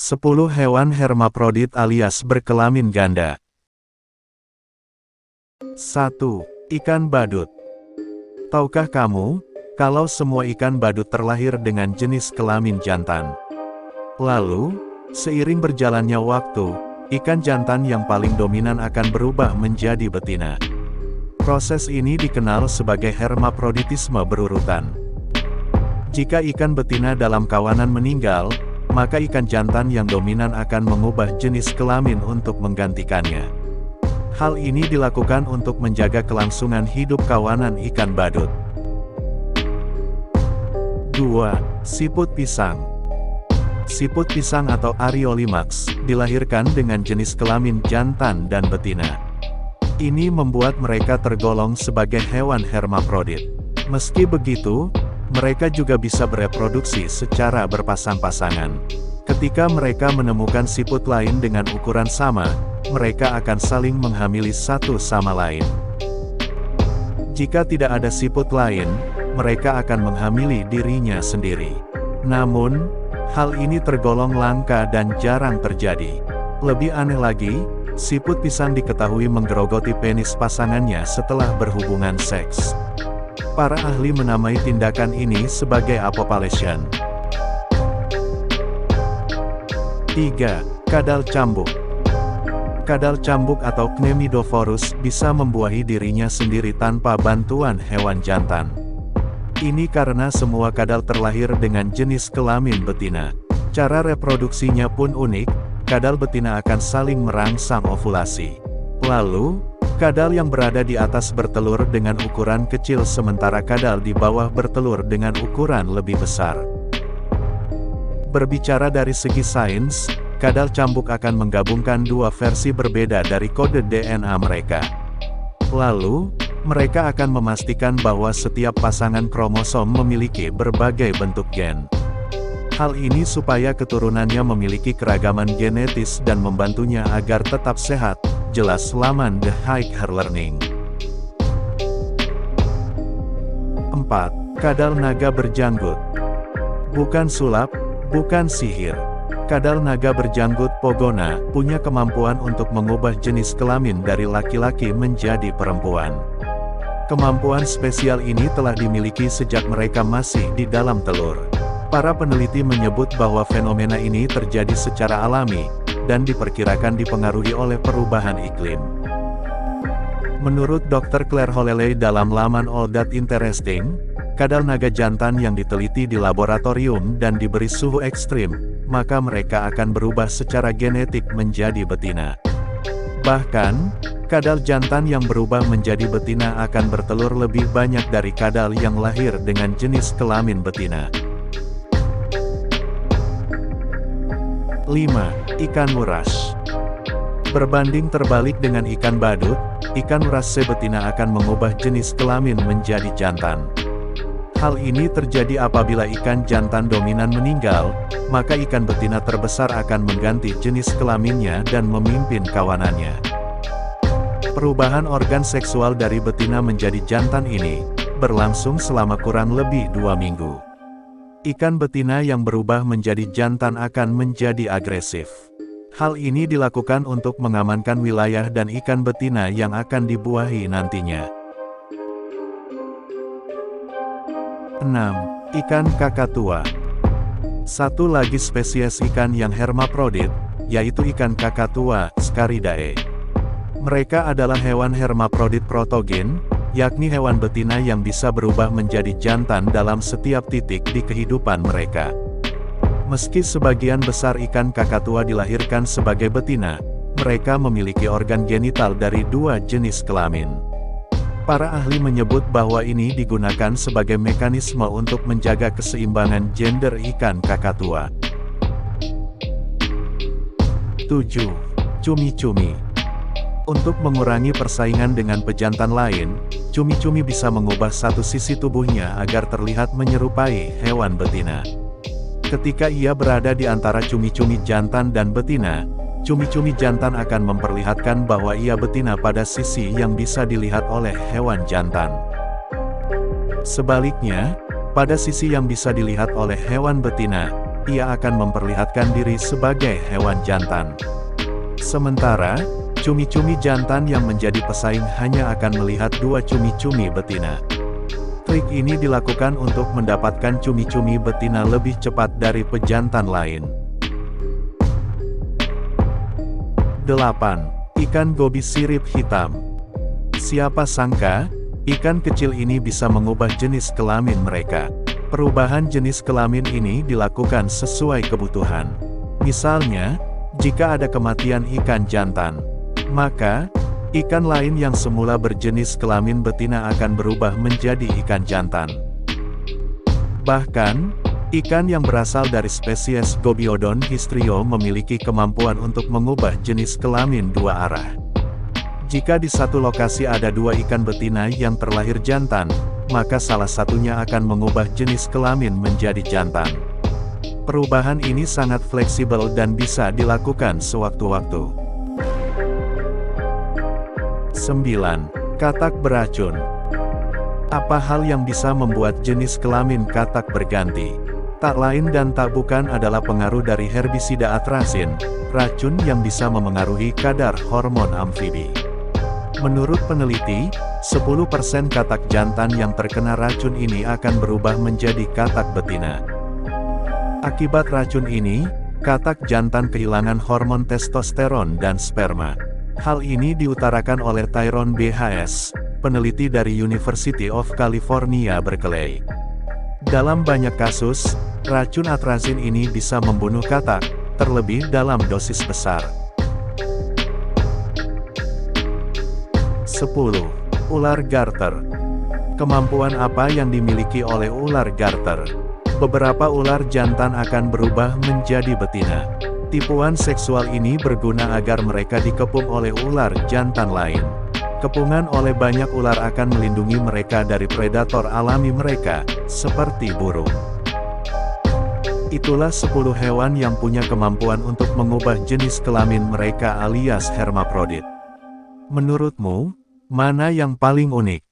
10 hewan hermaprodit alias berkelamin ganda. 1. Ikan badut. Tahukah kamu, kalau semua ikan badut terlahir dengan jenis kelamin jantan? Lalu, seiring berjalannya waktu, ikan jantan yang paling dominan akan berubah menjadi betina. Proses ini dikenal sebagai hermafroditisme berurutan. Jika ikan betina dalam kawanan meninggal, maka ikan jantan yang dominan akan mengubah jenis kelamin untuk menggantikannya. Hal ini dilakukan untuk menjaga kelangsungan hidup kawanan ikan badut. 2. Siput pisang. Siput pisang atau Areolimax dilahirkan dengan jenis kelamin jantan dan betina. Ini membuat mereka tergolong sebagai hewan hermafrodit. Meski begitu, mereka juga bisa bereproduksi secara berpasang-pasangan. Ketika mereka menemukan siput lain dengan ukuran sama, mereka akan saling menghamili satu sama lain. Jika tidak ada siput lain, mereka akan menghamili dirinya sendiri. Namun, hal ini tergolong langka dan jarang terjadi. Lebih aneh lagi, siput pisang diketahui menggerogoti penis pasangannya setelah berhubungan seks. Para ahli menamai tindakan ini sebagai apopulation. 3. Kadal cambuk. Kadal cambuk atau Cnemidophorus bisa membuahi dirinya sendiri tanpa bantuan hewan jantan. Ini karena semua kadal terlahir dengan jenis kelamin betina. Cara reproduksinya pun unik, kadal betina akan saling merangsang ovulasi. Lalu, kadal yang berada di atas bertelur dengan ukuran kecil sementara kadal di bawah bertelur dengan ukuran lebih besar. Berbicara dari segi sains, kadal cambuk akan menggabungkan dua versi berbeda dari kode DNA mereka. Lalu, mereka akan memastikan bahwa setiap pasangan kromosom memiliki berbagai bentuk gen. Hal ini supaya keturunannya memiliki keragaman genetis dan membantunya agar tetap sehat. Jelas laman The Higher Learning. 4. Kadal naga berjanggut. Bukan sulap, bukan sihir. Kadal naga berjanggut Pogona punya kemampuan untuk mengubah jenis kelamin dari laki-laki menjadi perempuan. Kemampuan spesial ini telah dimiliki sejak mereka masih di dalam telur. Para peneliti menyebut bahwa fenomena ini terjadi secara alami, dan diperkirakan dipengaruhi oleh perubahan iklim. Menurut Dr. Claire Holleley dalam laman All That Interesting, kadal naga jantan yang diteliti di laboratorium dan diberi suhu ekstrim, maka mereka akan berubah secara genetik menjadi betina. Bahkan, kadal jantan yang berubah menjadi betina akan bertelur lebih banyak dari kadal yang lahir dengan jenis kelamin betina. 5. Ikan uras. Berbanding terbalik dengan ikan badut, ikan uras betina akan mengubah jenis kelamin menjadi jantan. Hal ini terjadi apabila ikan jantan dominan meninggal, maka ikan betina terbesar akan mengganti jenis kelaminnya dan memimpin kawanannya. Perubahan organ seksual dari betina menjadi jantan ini berlangsung selama kurang lebih 2 minggu. Ikan betina yang berubah menjadi jantan akan menjadi agresif. Hal ini dilakukan untuk mengamankan wilayah dan ikan betina yang akan dibuahi nantinya. 6. Ikan kakatua. Satu lagi spesies ikan yang hermafrodit, yaitu ikan kakatua, Scaridae. Mereka adalah hewan hermafrodit protogen, yakni hewan betina yang bisa berubah menjadi jantan dalam setiap titik di kehidupan mereka. Meski sebagian besar ikan kakatua dilahirkan sebagai betina, mereka memiliki organ genital dari dua jenis kelamin. Para ahli menyebut bahwa ini digunakan sebagai mekanisme untuk menjaga keseimbangan gender ikan kakatua. 7. Cumi-cumi. Untuk mengurangi persaingan dengan pejantan lain, cumi-cumi bisa mengubah satu sisi tubuhnya agar terlihat menyerupai hewan betina. Ketika ia berada di antara cumi-cumi jantan dan betina, cumi-cumi jantan akan memperlihatkan bahwa ia betina pada sisi yang bisa dilihat oleh hewan jantan. Sebaliknya, pada sisi yang bisa dilihat oleh hewan betina, ia akan memperlihatkan diri sebagai hewan jantan. Sementara, cumi-cumi jantan yang menjadi pesaing hanya akan melihat dua cumi-cumi betina. Trik ini dilakukan untuk mendapatkan cumi-cumi betina lebih cepat dari pejantan lain. 8. Ikan gobi sirip hitam. Siapa sangka, ikan kecil ini bisa mengubah jenis kelamin mereka. Perubahan jenis kelamin ini dilakukan sesuai kebutuhan. Misalnya, jika ada kematian ikan jantan, maka ikan lain yang semula berjenis kelamin betina akan berubah menjadi ikan jantan. Bahkan, ikan yang berasal dari spesies Gobiodon histrio memiliki kemampuan untuk mengubah jenis kelamin dua arah. Jika di satu lokasi ada dua ikan betina yang terlahir jantan, maka salah satunya akan mengubah jenis kelamin menjadi jantan. Perubahan ini sangat fleksibel dan bisa dilakukan sewaktu-waktu. 9. Katak beracun. Apa hal yang bisa membuat jenis kelamin katak berganti? Tak lain dan tak bukan adalah pengaruh dari herbisida atrasin, racun yang bisa memengaruhi kadar hormon amfibi. Menurut peneliti, 10% katak jantan yang terkena racun ini akan berubah menjadi katak betina. Akibat racun ini, katak jantan kehilangan hormon testosteron dan sperma. Hal ini diutarakan oleh Tyrone BHS, peneliti dari University of California, Berkeley. Dalam banyak kasus, racun atrasin ini bisa membunuh katak, terlebih dalam dosis besar. 10. Ular garter. Kemampuan apa yang dimiliki oleh ular garter? Beberapa ular jantan akan berubah menjadi betina. Tipuan seksual ini berguna agar mereka dikepung oleh ular jantan lain. Kepungan oleh banyak ular akan melindungi mereka dari predator alami mereka, seperti burung. Itulah 10 hewan yang punya kemampuan untuk mengubah jenis kelamin mereka alias hermaprodit. Menurutmu, mana yang paling unik?